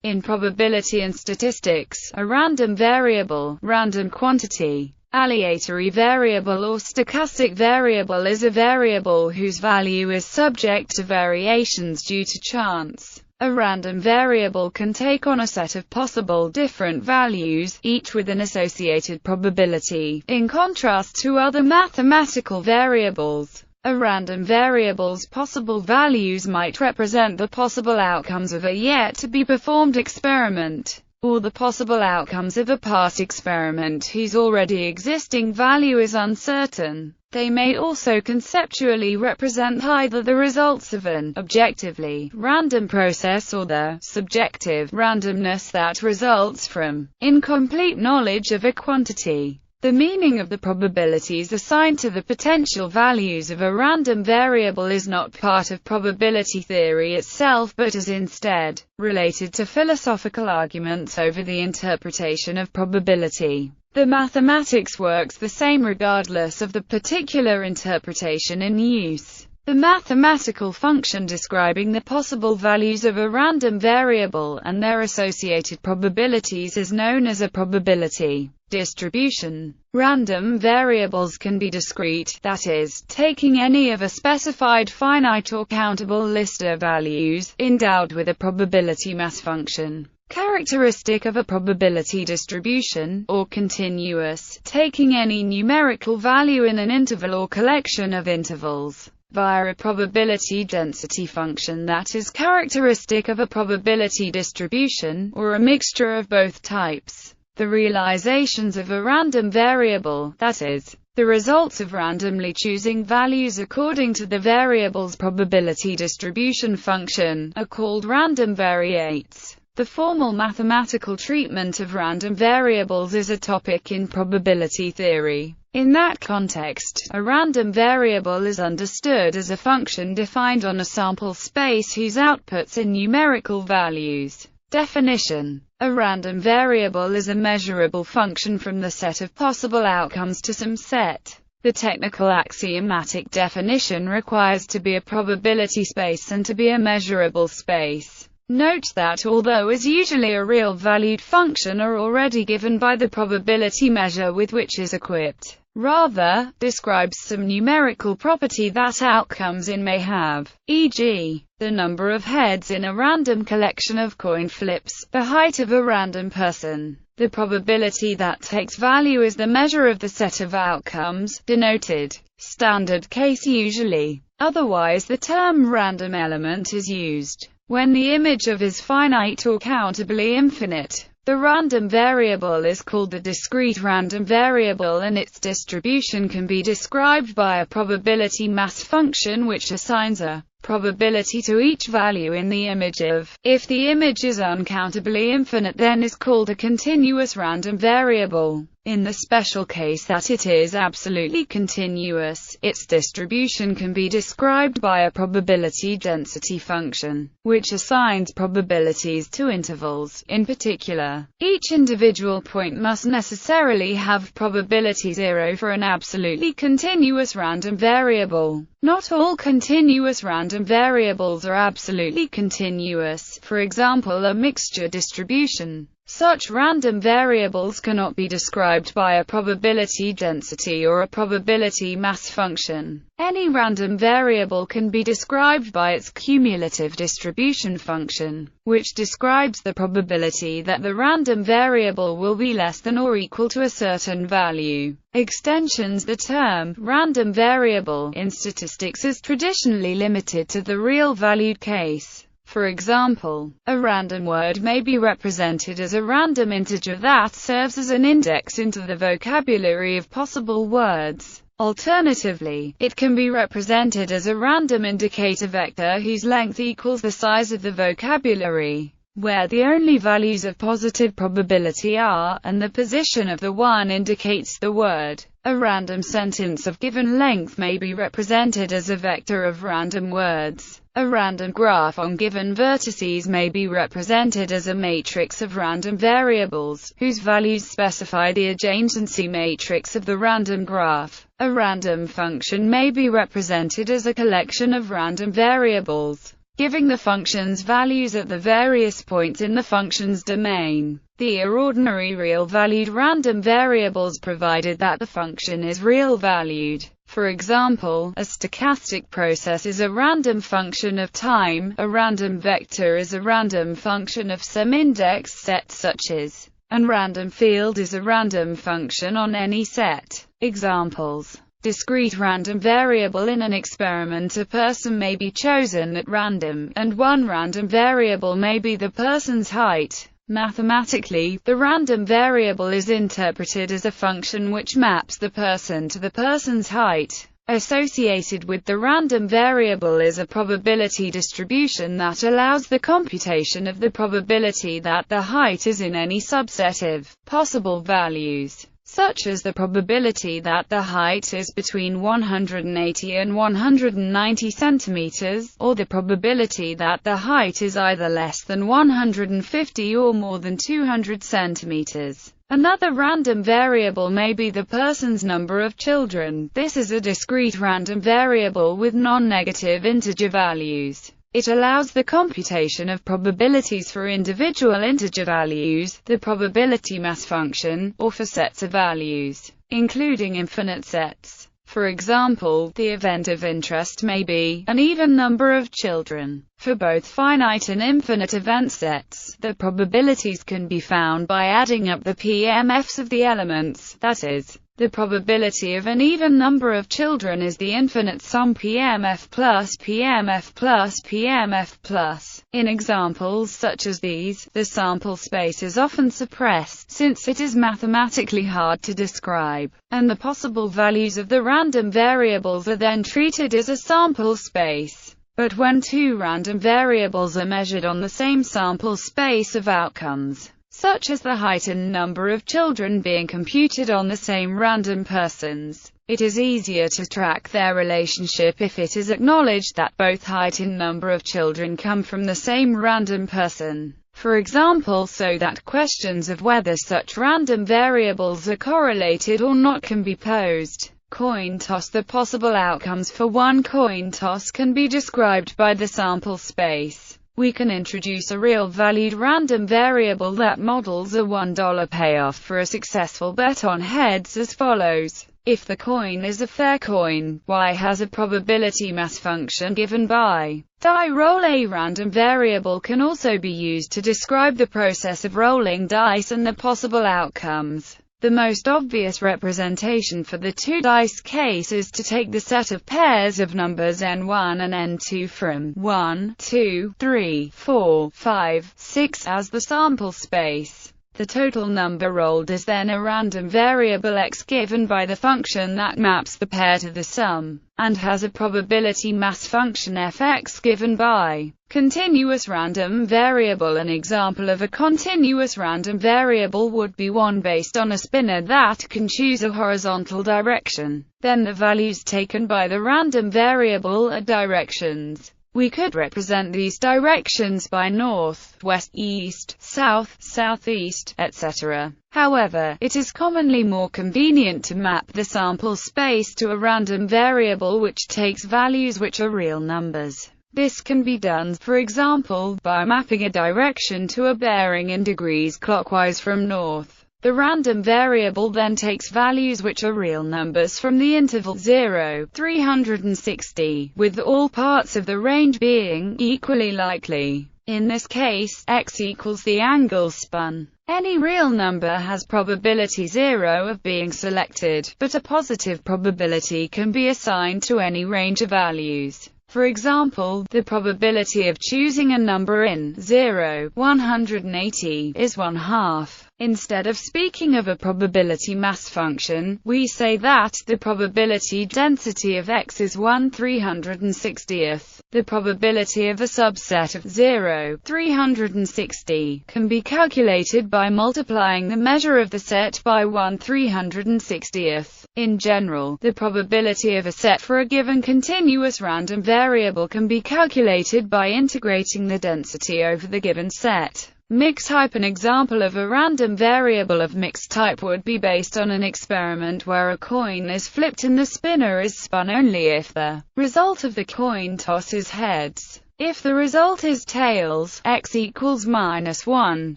In probability and statistics, a random variable, random quantity, aleatory variable or stochastic variable is a variable whose value is subject to variations due to chance. A random variable can take on a set of possible different values, each with an associated probability, in contrast to other mathematical variables. A random variable's possible values might represent the possible outcomes of a yet-to-be-performed experiment, or the possible outcomes of a past experiment whose already existing value is uncertain. They may also conceptually represent either the results of an objectively random process or the subjective randomness that results from incomplete knowledge of a quantity. The meaning of the probabilities assigned to the potential values of a random variable is not part of probability theory itself but is instead related to philosophical arguments over the interpretation of probability. The mathematics works the same regardless of the particular interpretation in use. The mathematical function describing the possible values of a random variable and their associated probabilities is known as a probability distribution. Random variables can be discrete, that is, taking any of a specified finite or countable list of values, endowed with a probability mass function, characteristic of a probability distribution, or continuous, taking any numerical value in an interval or collection of intervals, via a probability density function that is characteristic of a probability distribution, or a mixture of both types. The realizations of a random variable, that is, the results of randomly choosing values according to the variable's probability distribution function, are called random variates. The formal mathematical treatment of random variables is a topic in probability theory. In that context, a random variable is understood as a function defined on a sample space whose outputs are numerical values. Definition: a random variable is a measurable function from the set of possible outcomes to some set. The technical axiomatic definition requires to be a probability space and to be a measurable space. Note that although is usually a real-valued function are already given by the probability measure with which is equipped, rather, describes some numerical property that outcomes in may have, e.g., the number of heads in a random collection of coin flips, the height of a random person. The probability that takes value is the measure of the set of outcomes, denoted standard case usually. Otherwise the term random element is used when the image of is finite or countably infinite. The random variable is called the discrete random variable and its distribution can be described by a probability mass function which assigns a probability to each value in the image of. If the image is uncountably infinite then is called a continuous random variable. In the special case that it is absolutely continuous, its distribution can be described by a probability density function, which assigns probabilities to intervals. In particular, each individual point must necessarily have probability 0 for an absolutely continuous random variable. Not all continuous random variables are absolutely continuous, for example a mixture distribution. Such random variables cannot be described by a probability density or a probability mass function. Any random variable can be described by its cumulative distribution function, which describes the probability that the random variable will be less than or equal to a certain value. Extensions: the term random variable in statistics is traditionally limited to the real-valued case. For example, a random word may be represented as a random integer that serves as an index into the vocabulary of possible words. Alternatively, it can be represented as a random indicator vector whose length equals the size of the vocabulary, where the only values of positive probability are, and the position of the one indicates the word. A random sentence of given length may be represented as a vector of random words. A random graph on given vertices may be represented as a matrix of random variables, whose values specify the adjacency matrix of the random graph. A random function may be represented as a collection of random variables. giving the function's values at the various points in the function's domain. These are ordinary real-valued random variables provided that the function is real-valued. For example, a stochastic process is a random function of time, a random vector is a random function of some index set such as, and random field is a random function on any set. Examples: discrete random variable in an experiment. A person may be chosen at random, and one random variable may be the person's height. Mathematically, the random variable is interpreted as a function which maps the person to the person's height. Associated with the random variable is a probability distribution that allows the computation of the probability that the height is in any subset of possible values, such as the probability that the height is between 180 and 190 centimeters, or the probability that the height is either less than 150 or more than 200 centimeters. Another random variable may be the person's number of children. This is a discrete random variable with non-negative integer values. It allows the computation of probabilities for individual integer values, the probability mass function, or for sets of values, including infinite sets. For example, the event of interest may be an even number of children. For both finite and infinite event sets, the probabilities can be found by adding up the PMFs of the elements, that is, the probability of an even number of children is the infinite sum PMF plus PMF plus PMF plus. In examples such as these, the sample space is often suppressed, since it is mathematically hard to describe, and the possible values of the random variables are then treated as a sample space. But when two random variables are measured on the same sample space of outcomes, such as the height and number of children being computed on the same random persons, it is easier to track their relationship if it is acknowledged that both height and number of children come from the same random person. For example, so that questions of whether such random variables are correlated or not can be posed. Coin toss. The possible outcomes for one coin toss can be described by the sample space. We can introduce a real-valued random variable that models a $1 payoff for a successful bet on heads as follows. If the coin is a fair coin, Y has a probability mass function given by die roll. A random variable can also be used to describe the process of rolling dice and the possible outcomes. The most obvious representation for the two-dice case is to take the set of pairs of numbers n1 and n2 from 1, 2, 3, 4, 5, 6 as the sample space. The total number rolled is then a random variable x given by the function that maps the pair to the sum, and has a probability mass function fx given by continuous random variable. An example of a continuous random variable would be one based on a spinner that can choose a horizontal direction. Then the values taken by the random variable are directions. We could represent these directions by north, west, east, south, southeast, etc. However, it is commonly more convenient to map the sample space to a random variable which takes values which are real numbers. This can be done, for example, by mapping a direction to a bearing in degrees clockwise from north. The random variable then takes values which are real numbers from the interval 0, 360, with all parts of the range being equally likely. In this case, x equals the angle spun. Any real number has probability 0 of being selected, but a positive probability can be assigned to any range of values. For example, the probability of choosing a number in 0, 180 is 1/2. Instead of speaking of a probability mass function, we say that the probability density of x is 1/360th. The probability of a subset of 0, 360 can be calculated by multiplying the measure of the set by 1/360th. In general, the probability of a set for a given continuous random variable can be calculated by integrating the density over the given set. Mixed type. An example of a random variable of mixed type would be based on an experiment where a coin is flipped and the spinner is spun only if the result of the coin toss is heads. If the result is tails, x equals -1,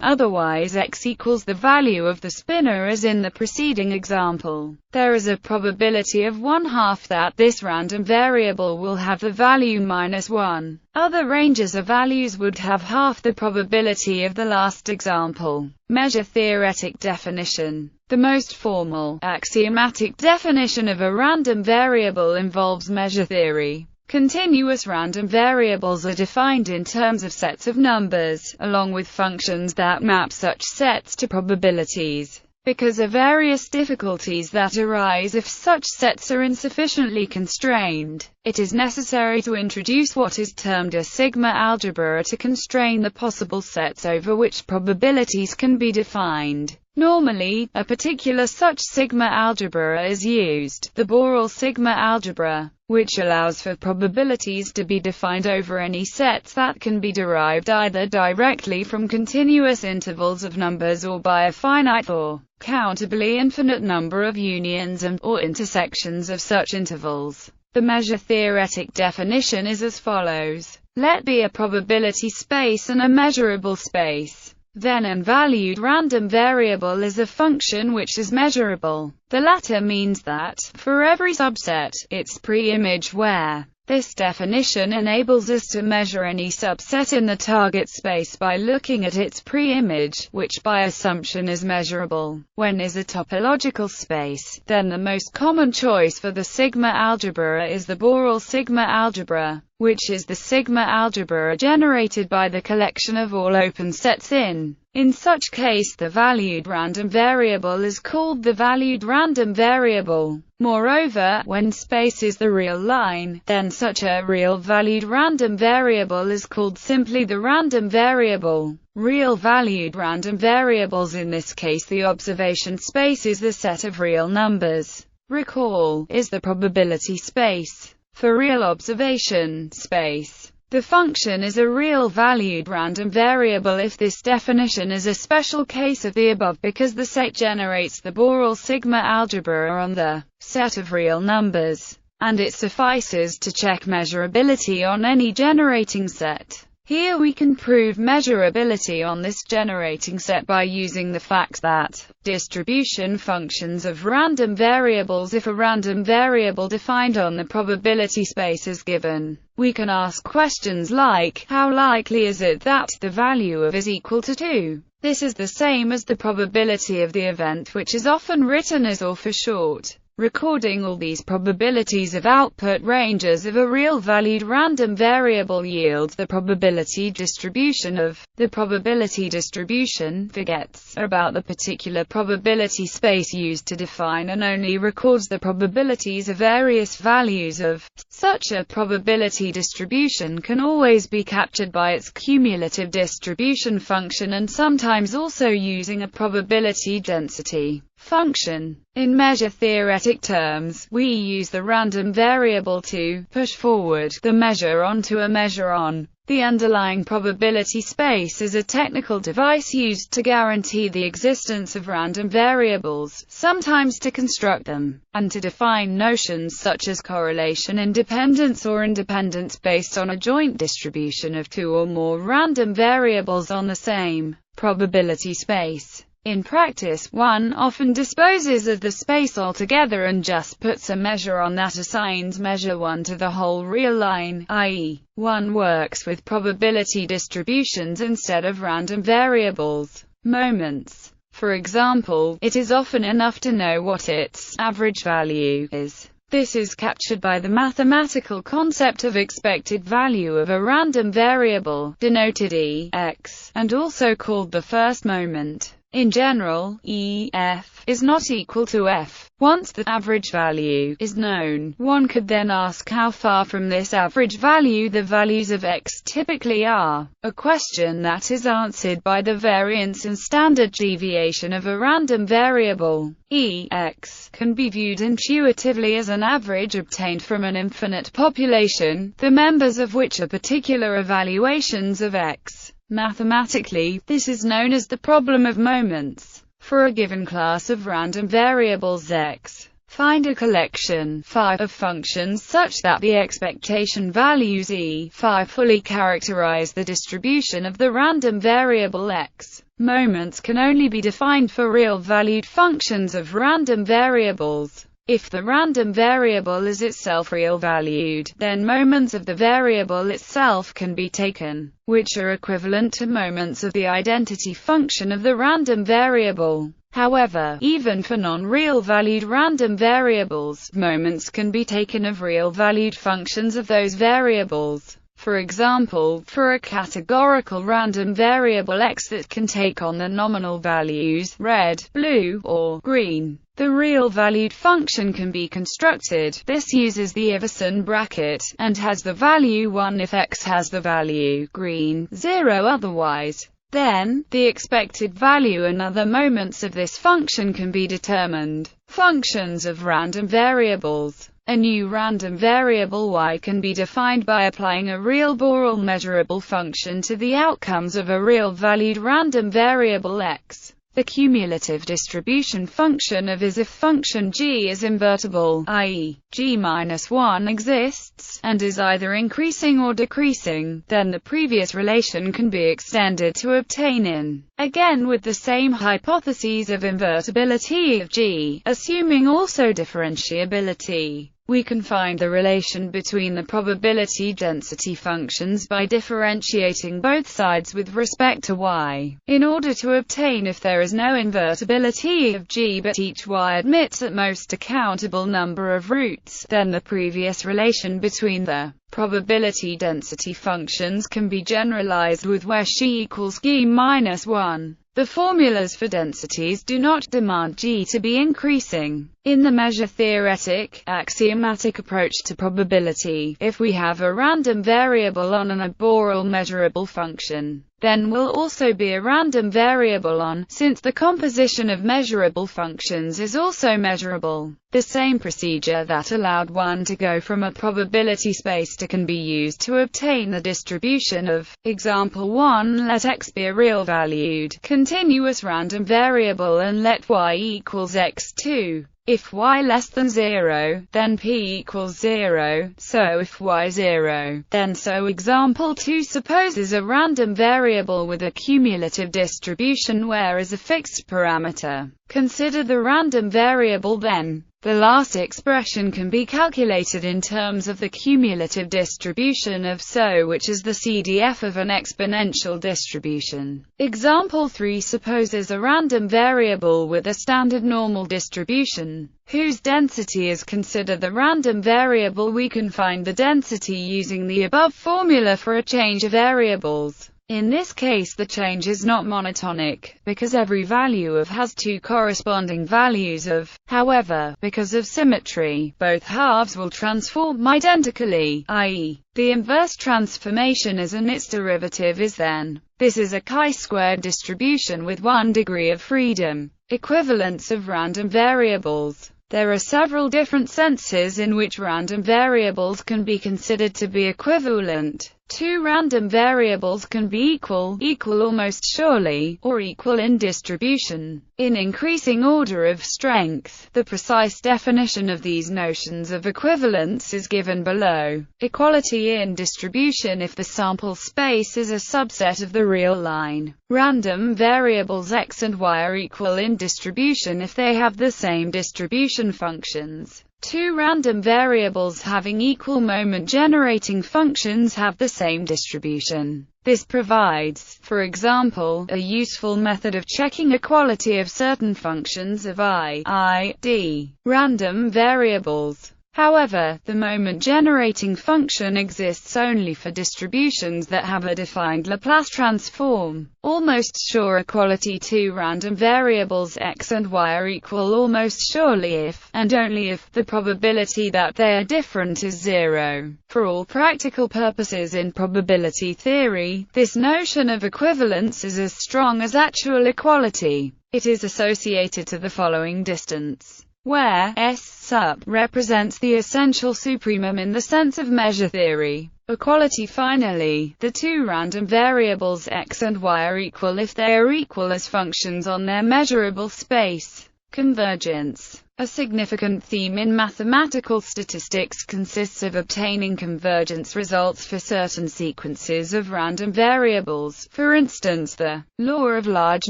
otherwise x equals the value of the spinner as in the preceding example. There is a probability of 1/2 that this random variable will have the value -1. Other ranges of values would have half the probability of the last example. Measure theoretic definition. The most formal, axiomatic definition of a random variable involves measure theory. Continuous random variables are defined in terms of sets of numbers, along with functions that map such sets to probabilities. Because of various difficulties that arise if such sets are insufficiently constrained, it is necessary to introduce what is termed a sigma algebra to constrain the possible sets over which probabilities can be defined. Normally, a particular such sigma algebra is used, the Borel sigma algebra, which allows for probabilities to be defined over any sets that can be derived either directly from continuous intervals of numbers or by a finite or countably infinite number of unions and/or intersections of such intervals. The measure theoretic definition is as follows. Let be a probability space and a measurable space. Then an valued random variable is a function which is measurable. The latter means that, for every subset, its pre-image where. This definition enables us to measure any subset in the target space by looking at its pre-image, which by assumption is measurable. When is a topological space, then the most common choice for the sigma algebra is the Borel sigma algebra, which is the sigma algebra generated by the collection of all open sets in. In such case the valued random variable is called the valued random variable. Moreover, when space is the real line, then such a real valued random variable is called simply the random variable. Real valued random variables, in this case the observation space, is the set of real numbers. Recall, is the probability space. For real observation space, the function is a real valued random variable if this definition is a special case of the above because the set generates the Borel sigma algebra on the set of real numbers, and it suffices to check measurability on any generating set. Here we can prove measurability on this generating set by using the fact that distribution functions of random variables. If a random variable defined on the probability space is given, we can ask questions like, how likely is it that the value of is equal to 2? This is the same as the probability of the event, which is often written as or for short. Recording all these probabilities of output ranges of a real valued random variable yields the probability distribution of. The probability distribution forgets about the particular probability space used to define and only records the probabilities of various values of. Such a probability distribution can always be captured by its cumulative distribution function and sometimes also using a probability density function. In measure theoretic terms, we use the random variable to push forward the measure onto a measure on. The underlying probability space is a technical device used to guarantee the existence of random variables, sometimes to construct them, and to define notions such as correlation independence or independence based on a joint distribution of two or more random variables on the same probability space. In practice, one often disposes of the space altogether and just puts a measure on that assigns measure 1 to the whole real line, i.e., one works with probability distributions instead of random variables. Moments. For example, it is often enough to know what its average value is. This is captured by the mathematical concept of expected value of a random variable, denoted E(x), and also called the first moment. In general, E(f) is not equal to f. Once the average value is known, one could then ask how far from this average value the values of x typically are, a question that is answered by the variance and standard deviation of a random variable. E(x) can be viewed intuitively as an average obtained from an infinite population, the members of which are particular evaluations of x. Mathematically, this is known as the problem of moments. For a given class of random variables x, Find a collection phi of functions such that the expectation values e phi fully characterize the distribution of the random variable x. Moments can only be defined for real-valued functions of random variables. If the random variable is itself real-valued, then moments of the variable itself can be taken, which are equivalent to moments of the identity function of the random variable. However, even for non-real-valued random variables, moments can be taken of real-valued functions of those variables. For example, for a categorical random variable x that can take on the nominal values red, blue, or green, the real-valued function can be constructed. This uses the Iverson bracket, and has the value 1 if x has the value green, 0 otherwise. Then, the expected value and other moments of this function can be determined. Functions of random variables. A new random variable y can be defined by applying a real Borel measurable function to the outcomes of a real-valued random variable x. The cumulative distribution function of is if function g is invertible, i.e., g-1 exists, and is either increasing or decreasing, then the previous relation can be extended to obtain in. Again with the same hypotheses of invertibility of g, assuming also differentiability. We can find the relation between the probability density functions by differentiating both sides with respect to y. In order to obtain if there is no invertibility of g but each y admits at most a countable number of roots, then the previous relation between the probability density functions can be generalized with where xi equals g-1. The formulas for densities do not demand g to be increasing. In the measure-theoretic, axiomatic approach to probability, if we have a random variable on an Borel measurable function, then will also be a random variable on, since the composition of measurable functions is also measurable. The same procedure that allowed one to go from a probability space to can be used to obtain the distribution of, example 1, let x be a real-valued, continuous random variable and let y equals x2. If y less than 0, then p equals 0, so if y 0, then so. Example 2 supposes a random variable with a cumulative distribution where is a fixed parameter. Consider the random variable then. The last expression can be calculated in terms of the cumulative distribution of SO, which is the CDF of an exponential distribution. Example 3 supposes a random variable with a standard normal distribution, whose density is considered the random variable. We can find the density using the above formula for a change of variables. In this case the change is not monotonic, because every value of has two corresponding values of. However, because of symmetry, both halves will transform identically, i.e., the inverse transformation is and its derivative is then. This is a chi-squared distribution with 1 degree of freedom. Equivalence of random variables. There are several different senses in which random variables can be considered to be equivalent. Two random variables can be equal almost surely, or equal in distribution, in increasing order of strength. The precise definition of these notions of equivalence is given below. Equality in distribution if the sample space is a subset of the real line. Random variables x and y are equal in distribution if they have the same distribution functions. Two random variables having equal moment-generating functions have the same distribution. This provides, for example, a useful method of checking equality of certain functions of i.e., random variables. However, the moment-generating function exists only for distributions that have a defined Laplace transform. Almost sure equality. Two random variables x and y are equal almost surely if, and only if, the probability that they are different is 0. For all practical purposes in probability theory, this notion of equivalence is as strong as actual equality. It is associated to the following distance, where S sup represents the essential supremum in the sense of measure theory. Equality. Finally, the two random variables x and y are equal if they are equal as functions on their measurable space. Convergence. A significant theme in mathematical statistics consists of obtaining convergence results for certain sequences of random variables, for instance the law of large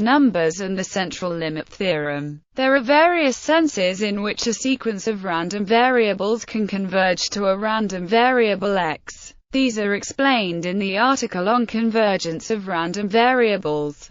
numbers and the central limit theorem. There are various senses in which a sequence of random variables can converge to a random variable x. These are explained in the article on convergence of random variables.